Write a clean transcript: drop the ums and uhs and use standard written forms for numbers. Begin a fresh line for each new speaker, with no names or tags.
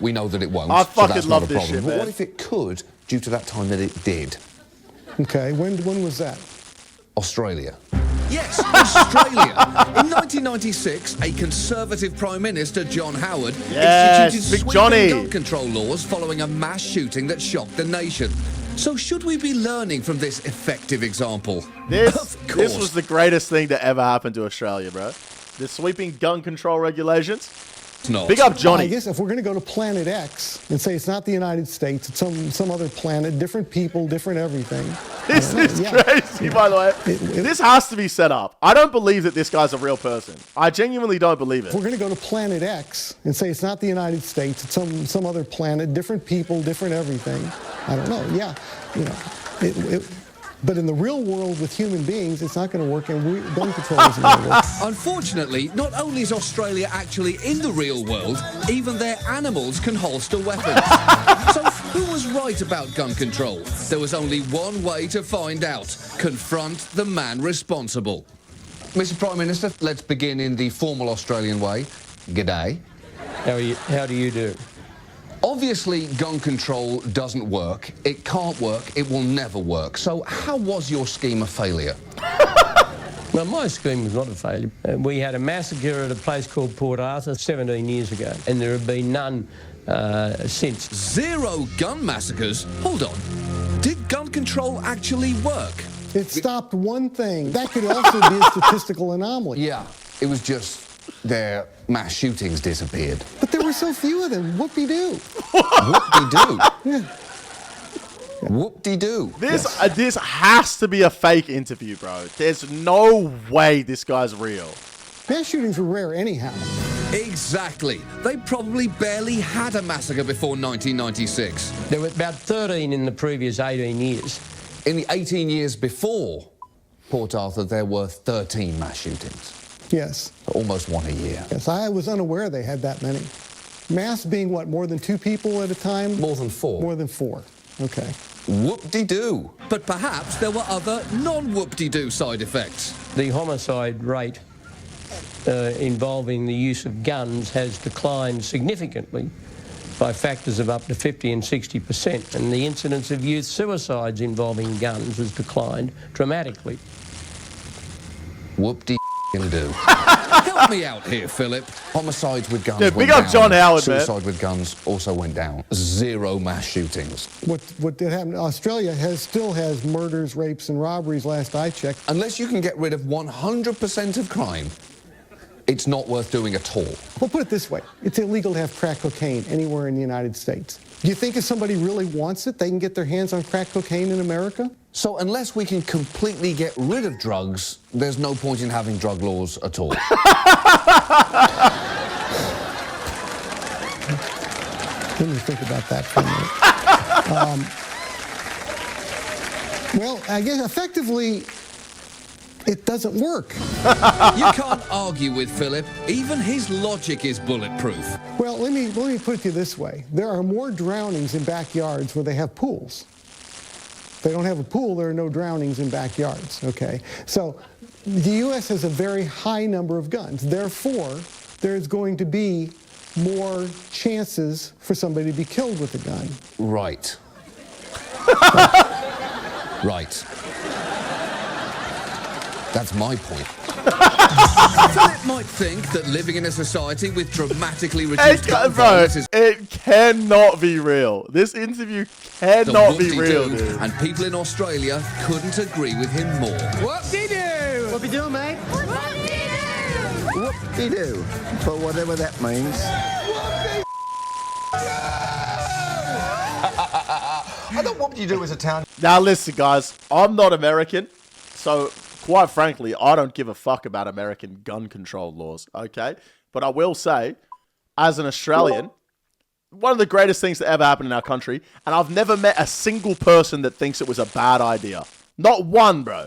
we know that it won't.
I
so
fucking
that's
love
not a
this
problem.
shit,
But
man.
what if it could, due to that time that it did?
Okay, when was that?
Australia.
Yes, Australia. In 1996, a Conservative Prime Minister, John Howard,
Yes,
instituted
Big
sweeping
Johnny.
gun control laws following a mass shooting that shocked the nation. So should we be learning from this effective example?
This
Of course.
was the greatest thing to ever happen to Australia, bro. The sweeping gun control regulations.
Not.
Big up
I
Johnny.
guess if we're going to go to Planet X and say it's not the United States, it's some other planet, different people, different everything.
This is
Yeah.
crazy, by the way. This has to be set up. I don't believe that this guy's a real person. I genuinely don't believe
If we're
it.
going to go to Planet X and say it's not the United States, it's some other planet, different people, different everything. I don't know. Yeah, you know, but in the real world with human beings, it's not going to work, and gun control isn't going to work.
Unfortunately, not only is Australia actually in the real world, even their animals can holster weapons. So who was right about gun control? There was only one way to find out. Confront the man responsible.
Mr. Prime Minister, let's begin in the formal Australian way. G'day.
How do you do?
Obviously, gun control doesn't work. It can't work. It will never work. So how was your scheme a failure?
Well, my scheme was not a failure. We had a massacre at a place called Port Arthur 17 years ago, and there have been none since.
0 gun massacres? Hold on. Did gun control actually work?
It stopped one thing. That could also be a statistical anomaly.
Yeah, it was just their mass shootings disappeared.
But there were so few of them. Whoop-de-doo.
Whoop-de-doo.
Yeah.
Whoop-de-doo.
This has to be a fake interview, bro. There's no way this guy's real.
Mass shootings were rare anyhow.
Exactly. They probably barely had a massacre before 1996.
There were about 13 in the previous 18 years.
In the 18 years before Port Arthur, there were 13 mass shootings.
Yes.
Almost one a year.
Yes, I was unaware they had that many. Mass being what, more than 2 people at a time?
More than 4.
More than 4. Okay.
Whoop-de-doo.
But perhaps there were other non-whoop-de-doo side effects.
The homicide rate involving the use of guns has declined significantly by factors of up to 50 and 60%, and the incidence of youth suicides involving guns has declined dramatically.
Whoop-de-doo.
Help me out here, Philip.
Homicides with guns
Dude,
went
big up
down.
John Howard, man.
Suicide with guns also went down. 0 mass shootings.
What did happen? Australia still has murders, rapes, and robberies, last I checked.
Unless you can get rid of 100% of crime, it's not worth doing at all.
Well, put it this way. It's illegal to have crack cocaine anywhere in the United States. Do you think if somebody really wants it, they can get their hands on crack cocaine in America?
So unless we can completely get rid of drugs, there's no point in having drug laws at all.
Let me think about that for a minute. Well, I guess effectively, it doesn't work.
You can't argue with Philip. Even his logic is bulletproof.
Well, let me put it to you this way. There are more drownings in backyards where they have pools. If they don't have a pool, there are no drownings in backyards, okay? So the U.S. has a very high number of guns. Therefore, there's going to be more chances for somebody to be killed with a gun.
Right. Right. That's my point.
Philip might think that living in a society with dramatically reduced gun
Bro,
violence is
it cannot be real. This interview cannot be real,
whoop-de-doo,
dude.
and people in Australia couldn't agree with him more.
Whoop-de-doo! What we doing, mate? Whoop-de-doo! Whoop-de-doo, for whatever that means.
I thought whoop-de-doo was a town.
Now listen, guys. I'm not American, so quite frankly, I don't give a fuck about American gun control laws, okay? But I will say, as an Australian, one of the greatest things that ever happened in our country, and I've never met a single person that thinks it was a bad idea. Not one, bro.